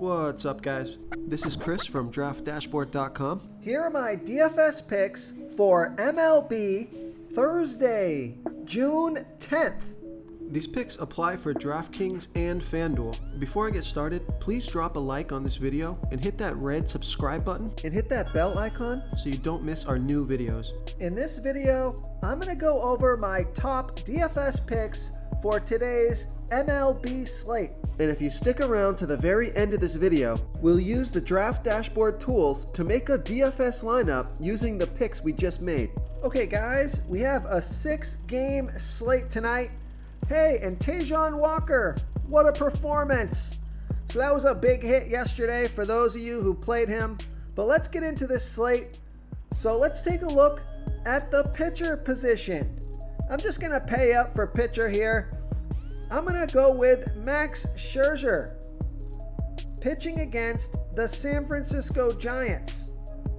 What's up, guys? This is Chris from DraftDashboard.com. Here are my DFS picks for MLB Thursday, June 10th. These picks apply for DraftKings and FanDuel. Before I get started, please drop a like on this video and hit that red subscribe button And hit that bell icon. so you don't miss our new videos. In this video, I'm going to go over my top DFS picks for today's MLB slate. And if you stick around to the very end of this video, we'll use the Draft Dashboard tools to make a DFS lineup using the picks we just made. Okay guys, we have a 6-game slate tonight. Hey, and Tejon Walker, what a performance. So that was a big hit yesterday for those of you who played him. But let's get into this slate. So let's take a look at the pitcher position. I'm just going to pay up for pitcher here. I'm going to go with Max Scherzer, pitching against the San Francisco Giants.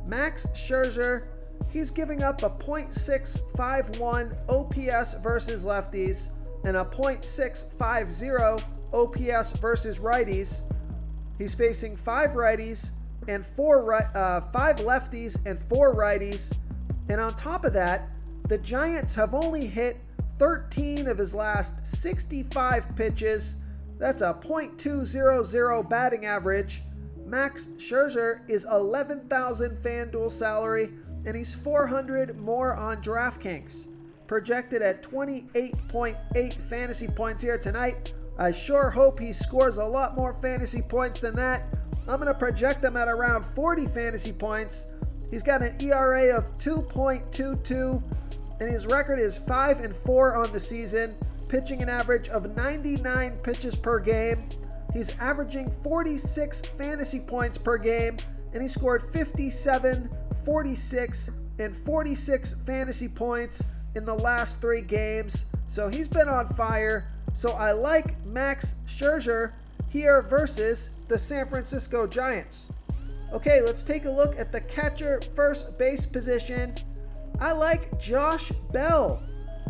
Max Scherzer, he's giving up a .651 OPS versus lefties and a .650 OPS versus righties. He's facing 5 lefties and 4 righties. And on top of that, the Giants have only hit 13 of his last 65 pitches. That's a .200 batting average. Max Scherzer is 11,000 FanDuel salary, and he's 400 more on DraftKings. Projected at 28.8 fantasy points here tonight. I sure hope he scores a lot more fantasy points than that. I'm going to project him at around 40 fantasy points. He's got an ERA of 2.22, and his record is 5-4 on the season, pitching an average of 99 pitches per game. He's averaging 46 fantasy points per game, and he scored 57, 46, and 46 fantasy points in the last 3 games. So he's been on fire. So I like Max Scherzer here versus the San Francisco Giants. Okay, let's take a look at the catcher first base position. I like Josh Bell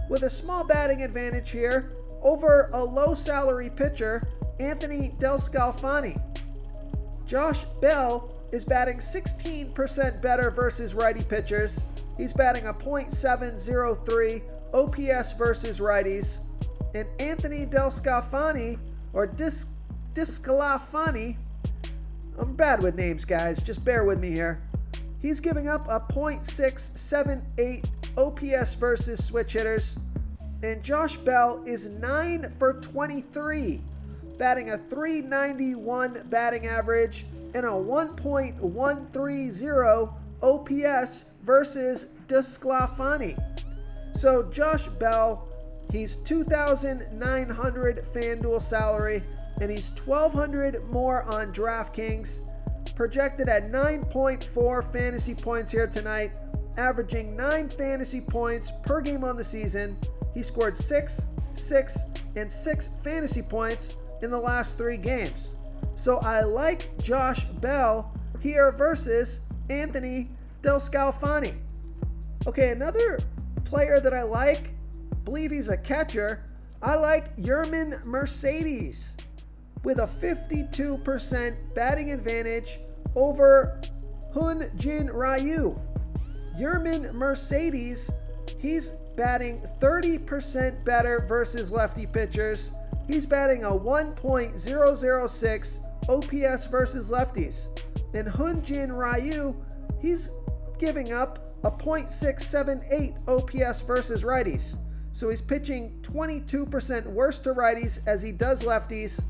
with a small batting advantage here over a low salary pitcher, Anthony DeSclafani. Josh Bell is batting 16% better versus righty pitchers. He's batting a .703 OPS versus righties. And Anthony DeSclafani, or DeSclafani, I'm bad with names, guys, just bear with me here. He's giving up a .678 OPS versus switch hitters. And Josh Bell is 9 for 23, batting a .391 batting average and a 1.130 OPS versus DeSclafani. So Josh Bell, he's 2,900 FanDuel salary, and he's 1,200 more on DraftKings. Projected at 9.4 fantasy points here tonight, averaging 9 fantasy points per game on the season. He scored 6, 6, and 6 fantasy points in the last 3 games. So I like Josh Bell here versus Anthony DeSclafani. Okay, another player that I like, believe he's a catcher. I like Yermin Mercedes with a 52% batting advantage over Hyun-Jin Ryu. Yermin Mercedes, he's batting 30% better versus lefty pitchers. He's batting a 1.006 OPS versus lefties. And Hyun-Jin Ryu, he's giving up a .678 OPS versus righties. So he's pitching 22% worse to righties as he does lefties.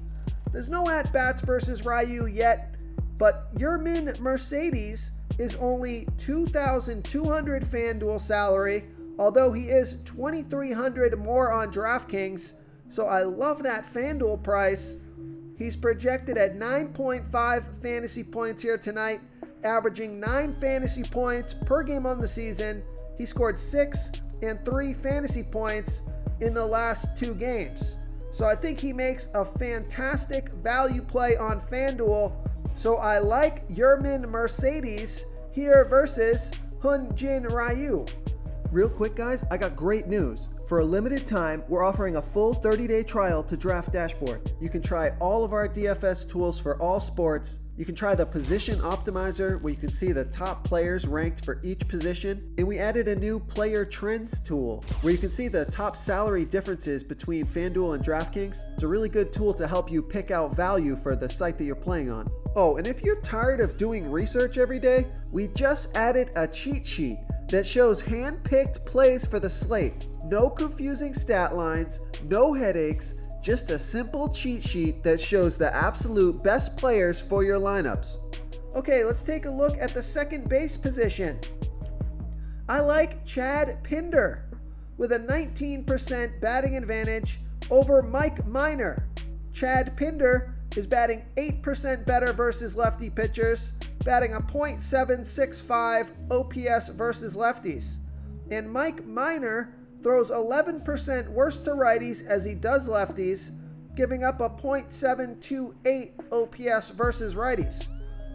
There's no at-bats versus Ryu yet, but Yermin Mercedes is only 2,200 FanDuel salary, although he is 2,300 more on DraftKings. So I love that FanDuel price. He's projected at 9.5 fantasy points here tonight, averaging 9 fantasy points per game on the season. He scored 6 and 3 fantasy points in the last 2 games. So I think he makes a fantastic value play on FanDuel. So I like Yermin Mercedes here versus Hyun-Jin Ryu. Real quick, guys, I got great news. For For a limited time, we're offering a full 30-day trial to Draft Dashboard. You can try all of our DFS tools for all sports. You can try the Position Optimizer, where you can see the top players ranked for each position. And we added a new Player Trends tool, where you can see the top salary differences between FanDuel and DraftKings. It's a really good tool to help you pick out value for the site that you're playing on. Oh, and if you're tired of doing research every day, we just added a cheat sheet that shows hand-picked plays for the slate. No confusing stat lines, no headaches, just a simple cheat sheet that shows the absolute best players for your lineups. Okay, let's take a look at the second base position. I like Chad Pinder with a 19% batting advantage over Mike Minor. Chad Pinder is batting 8% better versus lefty pitchers, batting a .765 OPS versus lefties. And Mike Minor throws 11% worse to righties as he does lefties, giving up a .728 OPS versus righties.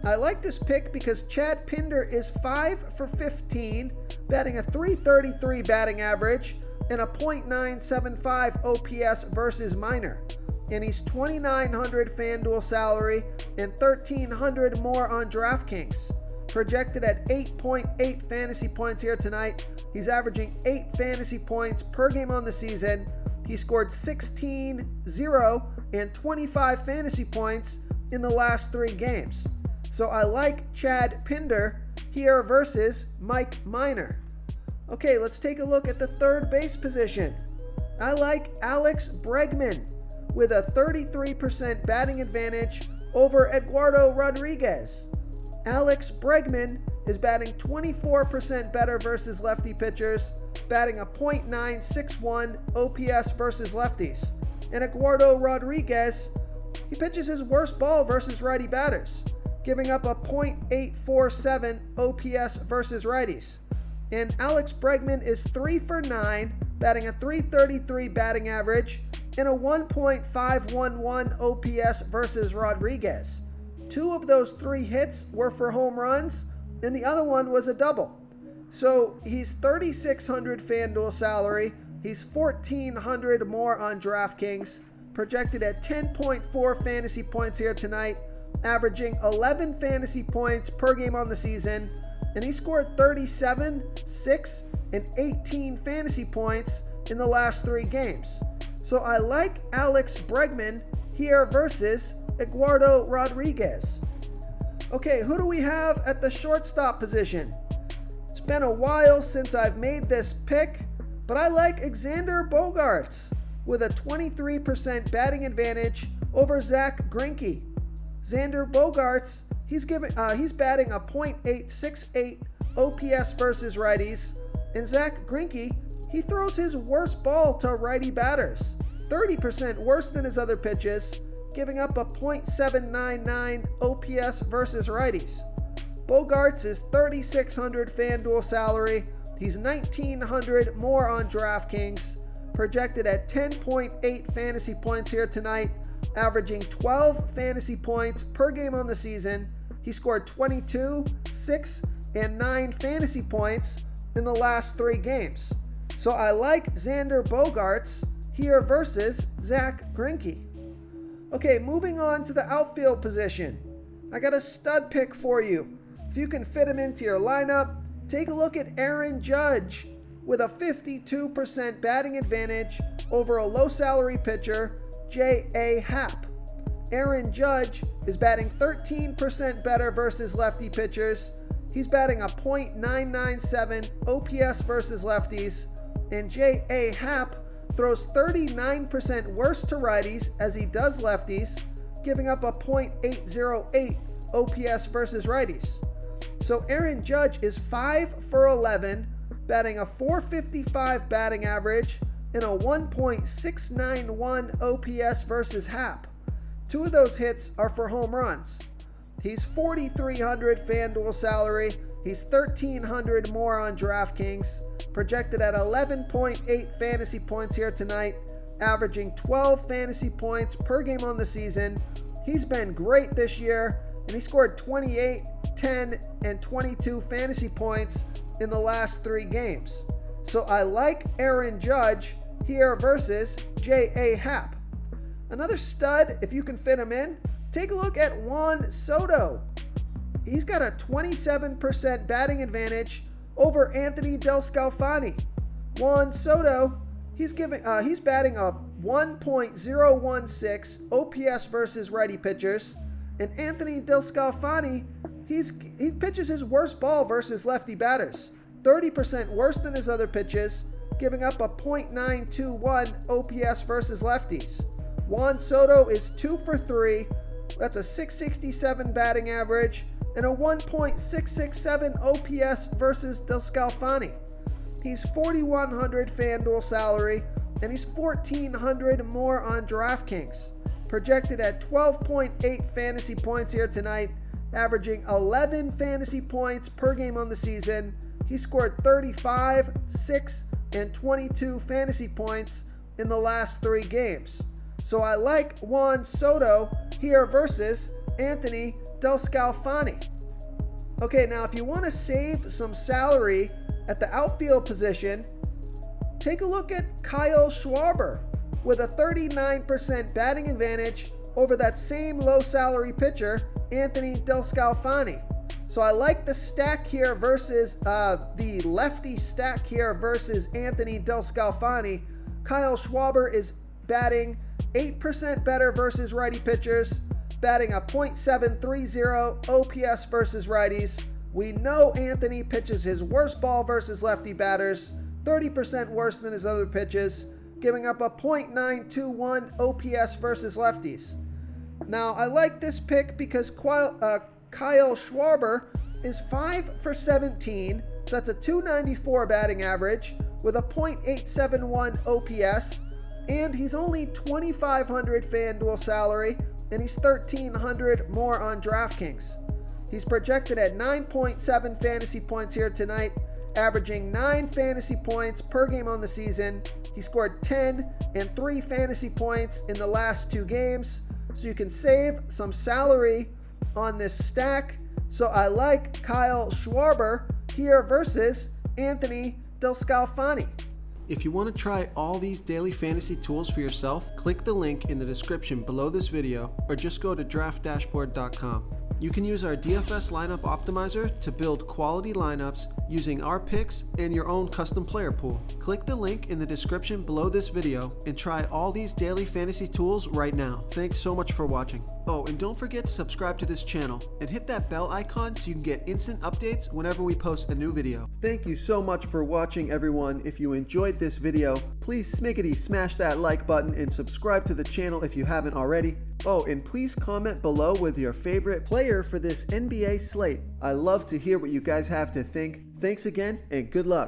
I like this pick because Chad Pinder is 5 for 15, batting a .333 batting average and a .975 OPS versus Minor. And he's $2,900 FanDuel salary and $1,300 more on DraftKings. Projected at 8.8 fantasy points here tonight. He's averaging 8 fantasy points per game on the season. He scored 16, 0, and 25 fantasy points in the last 3 games. So I like Chad Pinder here versus Mike Minor. Okay, let's take a look at the third base position. I like Alex Bregman with a 33% batting advantage over Eduardo Rodriguez. Alex Bregman is batting 24% better versus lefty pitchers, batting a .961 OPS versus lefties. And Eduardo Rodriguez, he pitches his worst ball versus righty batters, giving up a .847 OPS versus righties. And Alex Bregman is 3 for 9, batting a .333 batting average and a 1.511 OPS versus Rodriguez. 2 of those 3 hits were for home runs, and the other one was a double. So he's $3,600 FanDuel salary. He's $1,400 more on DraftKings, projected at 10.4 fantasy points here tonight, averaging 11 fantasy points per game on the season, and he scored 37, 6, and 18 fantasy points in the last 3 games. So I like Alex Bregman here versus Eduardo Rodriguez. Okay, who do we have at the shortstop position? It's been a while since I've made this pick, but I like Xander Bogaerts with a 23% batting advantage over Zach Greinke. Xander Bogaerts, he's batting a .868 OPS versus righties, and Zach Greinke, he throws his worst ball to righty batters, 30% worse than his other pitches, giving up a .799 OPS versus righties. Bogaerts is $3,600 FanDuel salary. He's $1,900 more on DraftKings, projected at 10.8 fantasy points here tonight, averaging 12 fantasy points per game on the season. He scored 22, 6, and 9 fantasy points in the last 3 games. So I like Xander Bogaerts here versus Zach Greinke. Okay, moving on to the outfield position. I got a stud pick for you. If you can fit him into your lineup, take a look at Aaron Judge with a 52% batting advantage over a low salary pitcher, J.A. Happ. Aaron Judge is batting 13% better versus lefty pitchers. He's batting a .997 OPS versus lefties, and J.A. Happ throws 39% worse to righties as he does lefties, giving up a .808 OPS versus righties. So Aaron Judge is 5 for 11, batting a .455 batting average and a 1.691 OPS versus Happ. 2 of those hits are for home runs. He's $4,300 FanDuel salary. He's $1,300 more on DraftKings, projected at 11.8 fantasy points here tonight, averaging 12 fantasy points per game on the season. He's been great this year, and he scored 28, 10, and 22 fantasy points in the last 3 games. So I like Aaron Judge here versus J.A. Happ. Another stud, if you can fit him in, take a look at Juan Soto. He's got a 27% batting advantage over Anthony Del Scalfani. Juan Soto, he's batting a 1.016 OPS versus righty pitchers, and Anthony Del Scalfani, he pitches his worst ball versus lefty batters, 30% worse than his other pitches, giving up a .921 OPS versus lefties. Juan Soto is 2 for 3. That's a .667 batting average and a 1.667 OPS versus Del Scalfani. He's $4,100 FanDuel salary, and he's $1,400 more on DraftKings. Projected at 12.8 fantasy points here tonight, averaging 11 fantasy points per game on the season. He scored 35, 6, and 22 fantasy points in the last 3 games. So I like Juan Soto here versus Anthony Del Scalfani. Okay, now if you want to save some salary at the outfield position, take a look at Kyle Schwarber with a 39% batting advantage over that same low salary pitcher, Anthony Del Scalfani. So I like the stack here versus the lefty stack here versus Anthony Del Scalfani. Kyle Schwarber is batting 8% better versus righty pitchers, batting a .730 OPS versus righties. We know Anthony pitches his worst ball versus lefty batters, 30% worse than his other pitches, giving up a .921 OPS versus lefties. Now, I like this pick because Kyle Schwarber is 5 for 17, so that's a .294 batting average with a .871 OPS, and he's only $2,500 FanDuel salary, and he's $1,300 more on DraftKings. He's projected at 9.7 fantasy points here tonight, averaging 9 fantasy points per game on the season. He scored 10 and 3 fantasy points in the last 2 games, so you can save some salary on this stack. So I like Kyle Schwarber here versus Anthony Del Scalfani. If you want to try all these daily fantasy tools for yourself, click the link in the description below this video or just go to draftdashboard.com. You can use our DFS lineup optimizer to build quality lineups using our picks and your own custom player pool. Click the link in the description below this video and try all these daily fantasy tools right now. Thanks so much for watching. Oh, and don't forget to subscribe to this channel and hit that bell icon so you can get instant updates whenever we post a new video. Thank you so much for watching, everyone. If you enjoyed this video, please smash that like button and subscribe to the channel if you haven't already. Oh, and please comment below with your favorite player for this NBA slate. I love to hear what you guys have to think. Thanks again, and good luck.